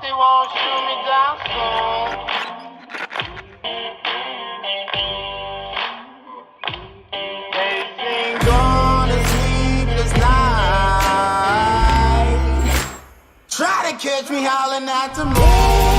they won't shoot me down soon. They sing gonna sleepless night. Try to catch me howling at the moon.